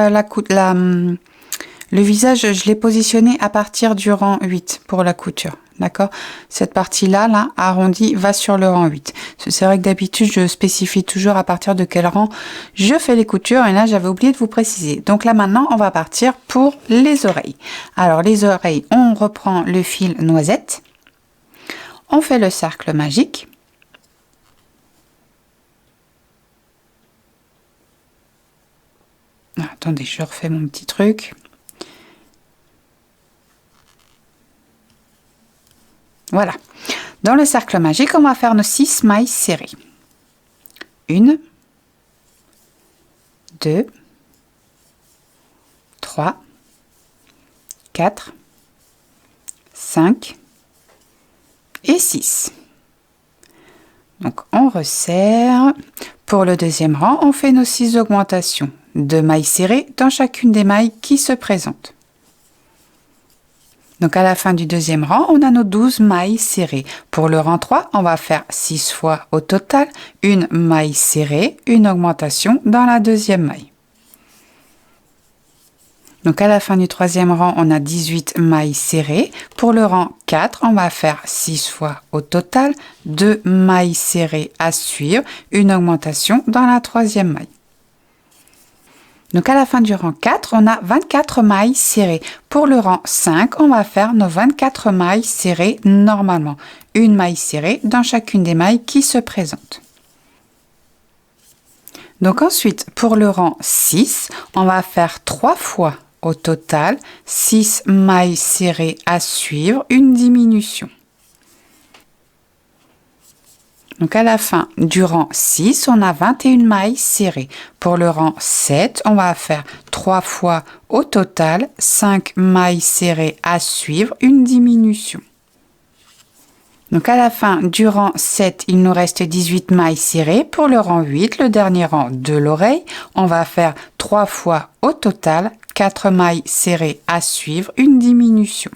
le visage, je l'ai positionné à partir du rang 8 pour la couture. D'accord? Cette partie-là, là, arrondie, va sur le rang 8. C'est vrai que d'habitude, je spécifie toujours à partir de quel rang je fais les coutures. Et là, j'avais oublié de vous préciser. Donc là, maintenant, on va partir pour les oreilles. Alors, les oreilles, on reprend le fil noisette. On fait le cercle magique. Ah, attendez, je refais mon petit truc. Voilà. Dans le cercle magique, on va faire nos 6 mailles serrées. 1, 2, 3, 4, 5 et 6. Donc, on resserre. Pour le deuxième rang, on fait nos 6 augmentations. 2 mailles serrées dans chacune des mailles qui se présentent. Donc, à la fin du deuxième rang, on a nos 12 mailles serrées. Pour le rang 3, on va faire 6 fois au total une maille serrée, une augmentation dans la deuxième maille. Donc, à la fin du troisième rang, on a 18 mailles serrées. Pour le rang 4, on va faire 6 fois au total 2 mailles serrées à suivre, une augmentation dans la troisième maille. Donc, à la fin du rang 4, on a 24 mailles serrées. Pour le rang 5, on va faire nos 24 mailles serrées normalement. Une maille serrée dans chacune des mailles qui se présentent. Donc, ensuite, pour le rang 6, on va faire 3 fois au total 6 mailles serrées à suivre, une diminution. Donc, à la fin du rang 6, on a 21 mailles serrées. Pour le rang 7, on va faire 3 fois au total 5 mailles serrées à suivre, une diminution. Donc, à la fin du rang 7, il nous reste 18 mailles serrées. Pour le rang 8, le dernier rang de l'oreille, on va faire 3 fois au total 4 mailles serrées à suivre, une diminution.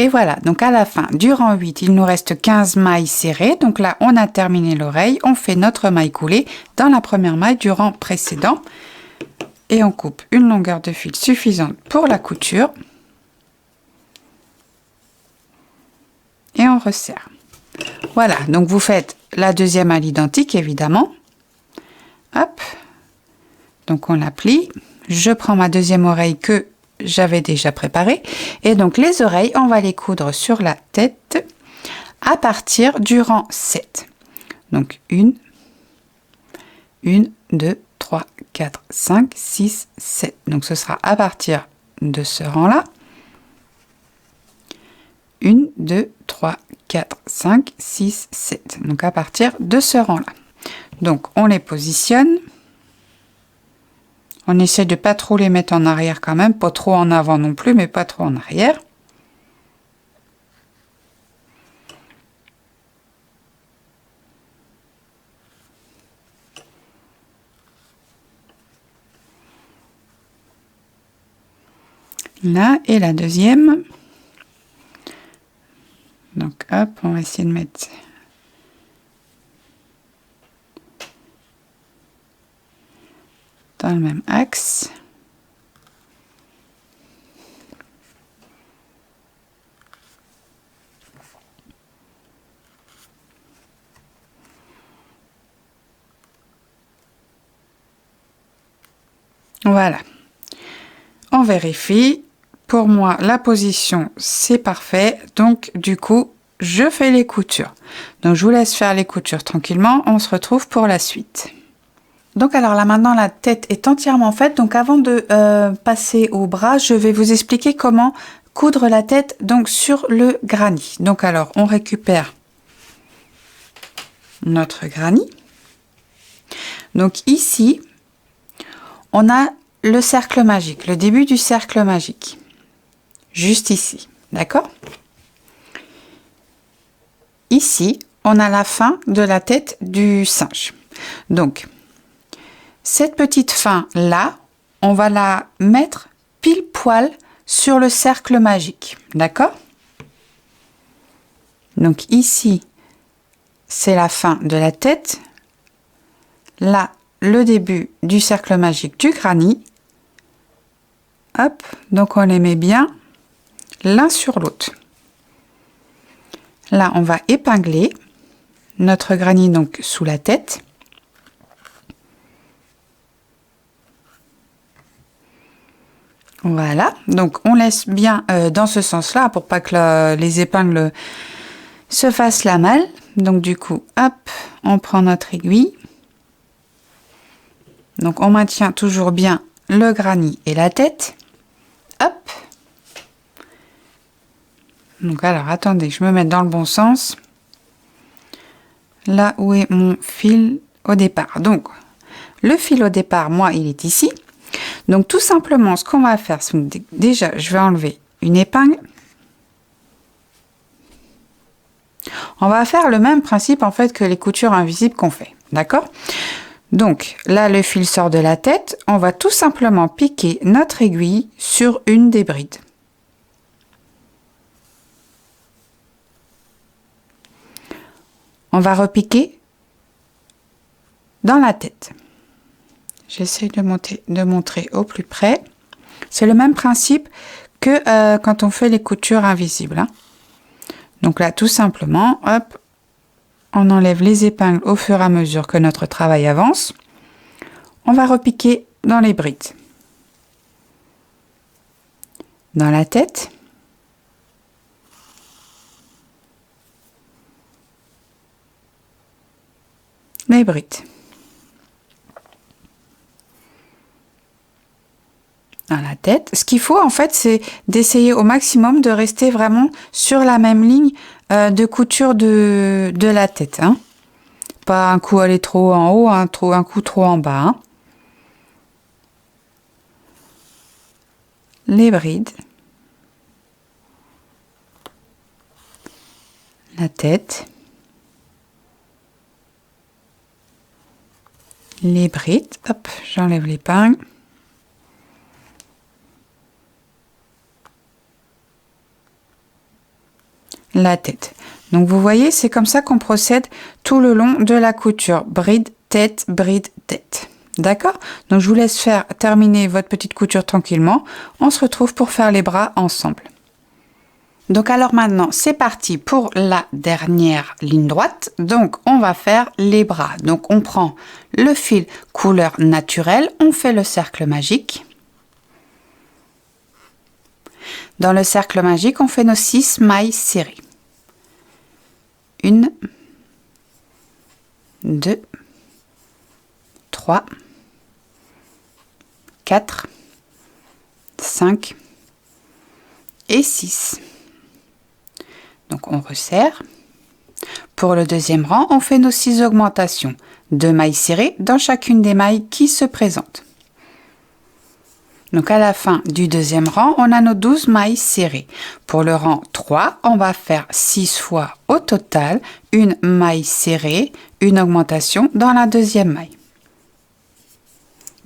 Et voilà, donc à la fin du rang 8, il nous reste 15 mailles serrées. Donc là, on a terminé l'oreille. On fait notre maille coulée dans la première maille du rang précédent. Et on coupe une longueur de fil suffisante pour la couture. Et on resserre. Voilà, donc vous faites la deuxième à l'identique, évidemment. Hop. Donc on la plie. Je prends ma deuxième oreille que j'avais déjà préparé, et donc les oreilles, on va les coudre sur la tête à partir du rang 7. Donc 1, 2, 3, 4, 5, 6, 7. Donc ce sera à partir de ce rang-là. 1, 2, 3, 4, 5, 6, 7. Donc à partir de ce rang-là. Donc on les positionne. On essaie de pas trop les mettre en arrière quand même, pas trop en avant non plus, mais pas trop en arrière. Là, et la deuxième. Donc hop, on va essayer de mettre dans le même axe. Voilà. On vérifie. Pour moi, la position, c'est parfait. Donc, du coup, je fais les coutures. Donc, je vous laisse faire les coutures tranquillement. On se retrouve pour la suite. Donc alors là maintenant la tête est entièrement faite, donc avant de passer au bras, je vais vous expliquer comment coudre la tête donc sur le granit. Donc alors on récupère notre granit. Donc ici on a le cercle magique, le début du cercle magique, juste ici, d'accord? ici, on a la fin de la tête du singe. Donc, cette petite fin là, on va la mettre pile poil sur le cercle magique, d'accord? Donc ici, c'est la fin de la tête. Là, le début du cercle magique du granny. Hop, donc on les met bien l'un sur l'autre. Là, on va épingler notre granny donc sous la tête. Voilà, donc on laisse bien dans ce sens-là pour pas que les épingles se fassent la malle. Donc du coup, hop, on prend notre aiguille. Donc on maintient toujours bien le granny et la tête. Hop. Donc alors attendez, je me mets dans le bon sens. Là où est mon fil au départ. Donc le fil au départ, moi, il est ici. Donc tout simplement, ce qu'on va faire, c'est déjà, je vais enlever une épingle. On va faire le même principe en fait que les coutures invisibles qu'on fait, d'accord? Donc là, le fil sort de la tête. On va tout simplement piquer notre aiguille sur une des brides. On va repiquer dans la tête. J'essaie de montrer au plus près. C'est le même principe que quand on fait les coutures invisibles, hein. Donc là, tout simplement, hop, on enlève les épingles au fur et à mesure que notre travail avance. On va repiquer dans les brides. Dans la tête. Les brides. Dans la tête. Ce qu'il faut en fait, c'est d'essayer au maximum de rester vraiment sur la même ligne de couture de la tête, hein. Pas un coup aller trop en haut, un coup trop en bas, hein. Les brides. La tête. Les brides. Hop, j'enlève l'épingle. La tête. Donc vous voyez, c'est comme ça qu'on procède tout le long de la couture. Bride, tête, bride, tête. D'accord? Donc je vous laisse faire terminer votre petite couture tranquillement. On se retrouve pour faire les bras ensemble. Donc alors maintenant, c'est parti pour la dernière ligne droite. Donc on va faire les bras. Donc on prend le fil couleur naturelle, on fait le cercle magique. Dans le cercle magique, on fait nos 6 mailles serrées. 1, 2, 3, 4, 5 et 6. Donc on resserre. Pour le deuxième rang, on fait nos 6 augmentations. 2 mailles serrées dans chacune des mailles qui se présentent. Donc à la fin du deuxième rang, on a nos 12 mailles serrées. Pour le rang 3, on va faire 6 fois au total une maille serrée, une augmentation dans la deuxième maille.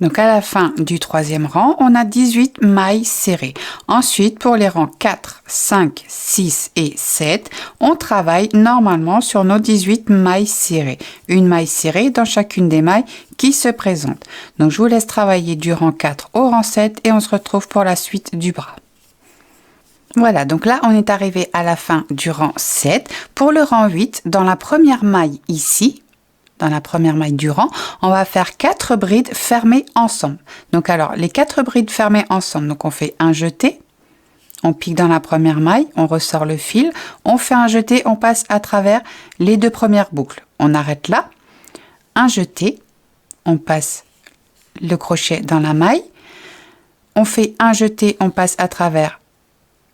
Donc à la fin du troisième rang, on a 18 mailles serrées. Ensuite, pour les rangs 4, 5, 6 et 7, on travaille normalement sur nos 18 mailles serrées. Une maille serrée dans chacune des mailles qui se présentent. Donc je vous laisse travailler du rang 4 au rang 7 et on se retrouve pour la suite du bras. Voilà, donc là on est arrivé à la fin du rang 7. Pour le rang 8, dans la première maille ici, dans la première maille du rang, on va faire 4 brides fermées ensemble. Donc alors, les 4 brides fermées ensemble, donc on fait un jeté, on pique dans la première maille, on ressort le fil, on fait un jeté, on passe à travers les 2 premières boucles. On arrête là, un jeté, on passe le crochet dans la maille, on fait un jeté, on passe à travers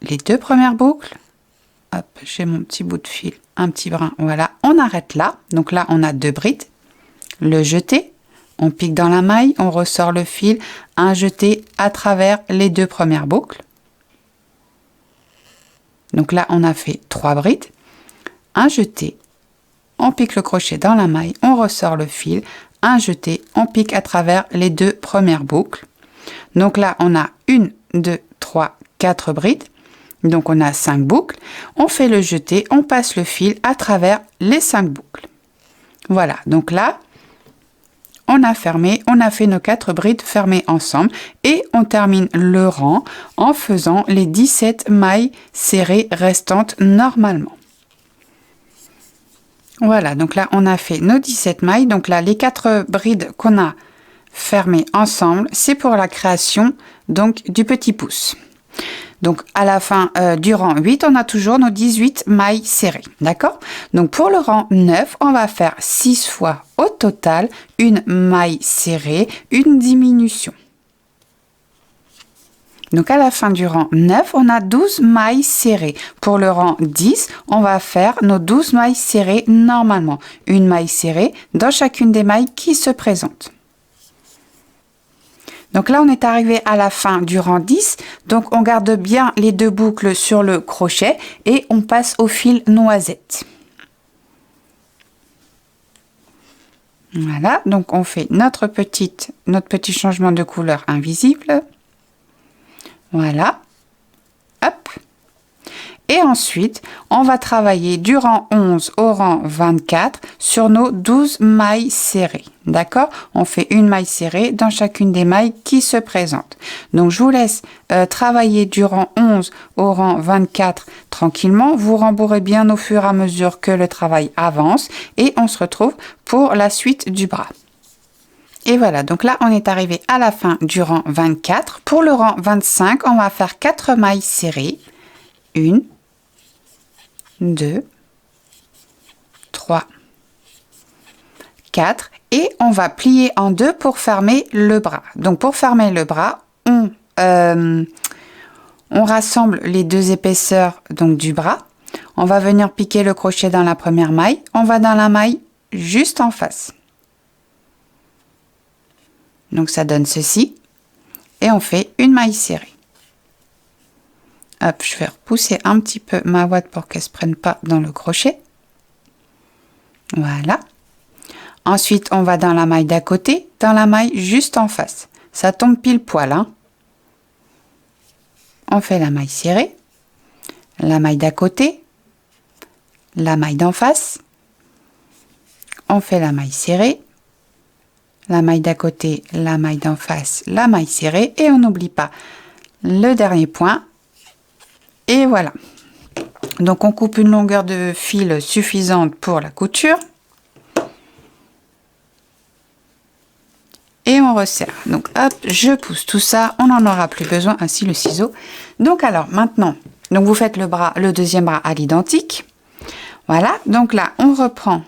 les 2 premières boucles. Hop, j'ai mon petit bout de fil, un petit brin, voilà, on arrête là. Donc là, on a 2 brides, le jeté, on pique dans la maille, on ressort le fil, un jeté à travers les 2 premières boucles. Donc là, on a fait 3 brides, un jeté, on pique le crochet dans la maille, on ressort le fil, un jeté, on pique à travers les 2 premières boucles. Donc là, on a 1, 2, 3, 4 brides. Donc on a 5 boucles. On fait le jeté, on passe le fil à travers les 5 boucles. Voilà, donc là, on a fermé, on a fait nos 4 brides fermées ensemble et on termine le rang en faisant les 17 mailles serrées restantes normalement. Voilà, donc là, on a fait nos 17 mailles. Donc là, les 4 brides qu'on a fermées ensemble, c'est pour la création donc du petit pouce. Donc, à la fin du rang 8, on a toujours nos 18 mailles serrées. D'accord? Donc, pour le rang 9, on va faire 6 fois au total une maille serrée, une diminution. Donc, à la fin du rang 9, on a 12 mailles serrées. Pour le rang 10, on va faire nos 12 mailles serrées normalement. Une maille serrée dans chacune des mailles qui se présentent. Donc là, on est arrivé à la fin du rang 10. Donc, on garde bien les 2 boucles sur le crochet et on passe au fil noisette. Voilà, donc on fait notre petit changement de couleur invisible. Voilà. Hop. Et ensuite, on va travailler du rang 11 au rang 24 sur nos 12 mailles serrées. D'accord? On fait une maille serrée dans chacune des mailles qui se présentent. Donc, je vous laisse travailler du rang 11 au rang 24 tranquillement. Vous rembourrez bien au fur et à mesure que le travail avance. Et on se retrouve pour la suite du bras. Et voilà, donc là, on est arrivé à la fin du rang 24. Pour le rang 25, on va faire 4 mailles serrées. 1, 2, 3, 4 et on va plier en 2 pour fermer le bras. Donc pour fermer le bras, on rassemble les 2 épaisseurs donc du bras. On va venir piquer le crochet dans la première maille. On va dans la maille juste en face. Donc ça donne ceci et on fait une maille serrée. Hop, je vais repousser un petit peu ma ouate pour qu'elle ne se prenne pas dans le crochet. Voilà. Ensuite, on va dans la maille d'à côté, dans la maille juste en face. Ça tombe pile poil, hein. On fait la maille serrée, la maille d'à côté, la maille d'en face. On fait la maille serrée, la maille d'à côté, la maille d'en face, la maille serrée. Et on n'oublie pas le dernier point. Et voilà. Donc, on coupe une longueur de fil suffisante pour la couture. Et on resserre. Donc, hop, je pousse tout ça. On n'en aura plus besoin, ainsi le ciseau. Donc, alors, maintenant, donc vous faites le deuxième bras à l'identique. Voilà. Donc là, on reprend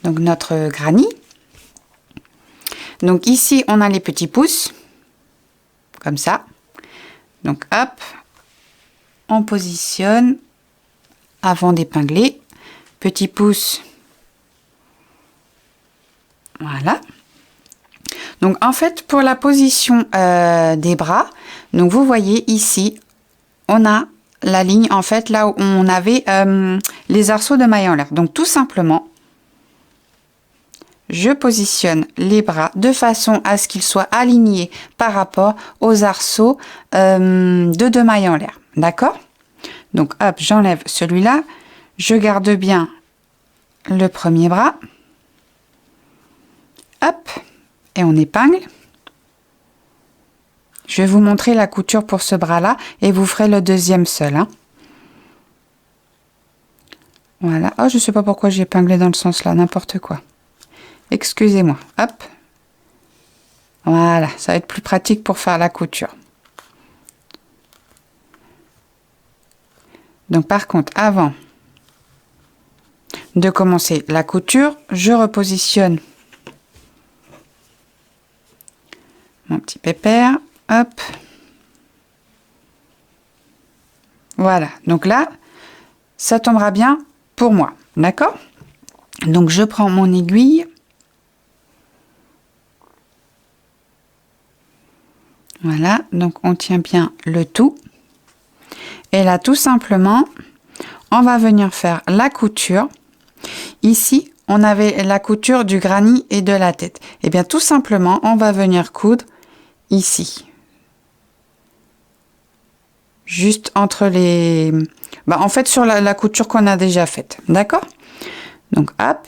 donc notre granny. Donc, ici, on a les petits pouces. Comme ça. Donc, hop. On positionne avant d'épingler, petit pouce, voilà. Donc en fait pour la position des bras, donc vous voyez ici, on a la ligne en fait là où on avait les arceaux de mailles en l'air. Donc tout simplement, je positionne les bras de façon à ce qu'ils soient alignés par rapport aux arceaux de 2 mailles en l'air. D'accord? Donc, hop, j'enlève celui-là. Je garde bien le premier bras. Hop, et on épingle. Je vais vous montrer la couture pour ce bras-là et vous ferez le deuxième seul. Hein. Voilà. Oh, je ne sais pas pourquoi j'ai épinglé dans le sens là, n'importe quoi. Excusez-moi. Hop. Voilà, ça va être plus pratique pour faire la couture. Donc par contre, avant de commencer la couture, je repositionne mon petit pépère. Hop. Voilà. Donc là, ça tombera bien pour moi. D'accord? Donc je prends mon aiguille. Voilà. Donc on tient bien le tout. Et là, tout simplement, on va venir faire la couture. Ici, on avait la couture du granny et de la tête. Et bien, tout simplement, on va venir coudre ici. Juste entre les... en fait, sur la couture qu'on a déjà faite. D'accord? Donc, hop.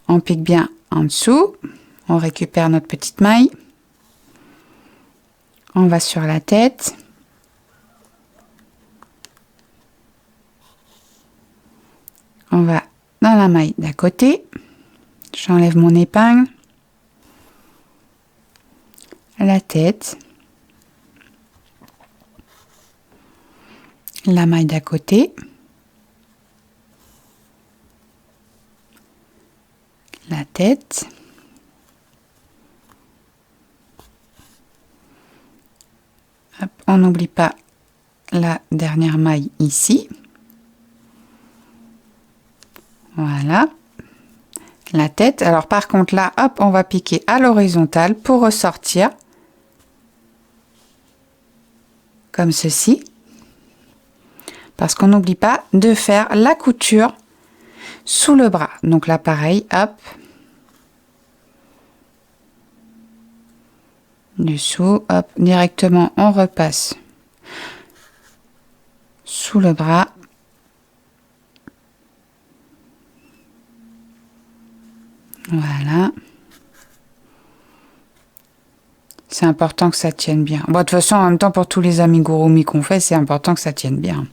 On pique bien en dessous. On récupère notre petite maille. On va sur la tête. On va dans la maille d'à côté. J'enlève mon épingle. La tête. La maille d'à côté. La tête. Hop, on n'oublie pas la dernière maille ici. Voilà. La tête. Alors par contre là, hop, on va piquer à l'horizontale pour ressortir. Comme ceci. Parce qu'on n'oublie pas de faire la couture sous le bras. Donc là pareil, hop. Dessous, hop, directement on repasse sous le bras. Voilà. C'est important que ça tienne bien. Bon, de toute façon, en même temps, pour tous les amigurumi qu'on fait, c'est important que ça tienne bien.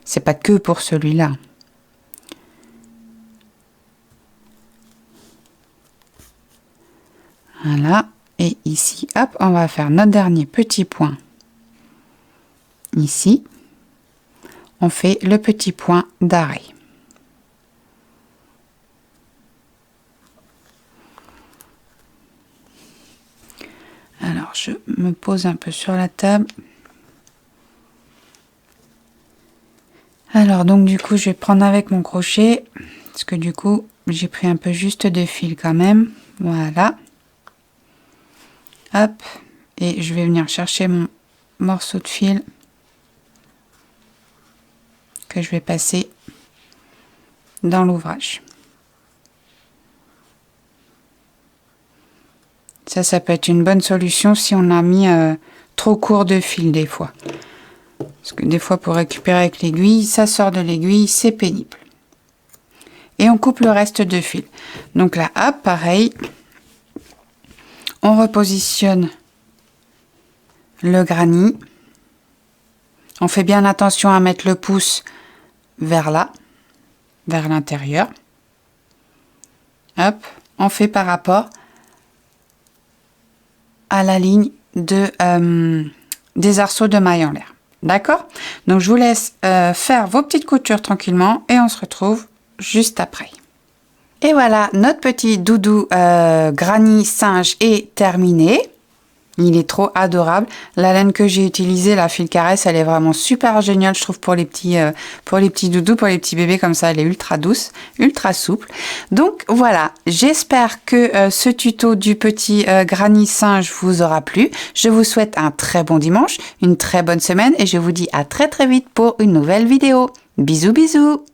C'est pas que pour celui-là. Voilà. Et ici, hop, on va faire notre dernier petit point. Ici, on fait le petit point d'arrêt. Alors, je me pose un peu sur la table. Alors, donc, du coup, je vais prendre avec mon crochet. Parce que, du coup, j'ai pris un peu juste de fil quand même. Voilà. Hop. Et je vais venir chercher mon morceau de fil. Que je vais passer dans l'ouvrage. Ça peut être une bonne solution si on a mis trop court de fil des fois. Parce que des fois, pour récupérer avec l'aiguille, ça sort de l'aiguille, c'est pénible. Et on coupe le reste de fil. Donc là, hop, pareil. On repositionne le granny. On fait bien attention à mettre le pouce vers là, vers l'intérieur. Hop, on fait par rapport à la ligne de, des arceaux de maille en l'air. D'accord? Donc, je vous laisse faire vos petites coutures tranquillement et on se retrouve juste après. Et voilà, notre petit doudou granny singe est terminé. Il est trop adorable. La laine que j'ai utilisée, la fil caresse, elle est vraiment super géniale, je trouve, pour les petits doudous, pour les petits bébés comme ça. Elle est ultra douce, ultra souple. Donc voilà, j'espère que ce tuto du petit granny singe vous aura plu. Je vous souhaite un très bon dimanche, une très bonne semaine et je vous dis à très très vite pour une nouvelle vidéo. Bisous bisous!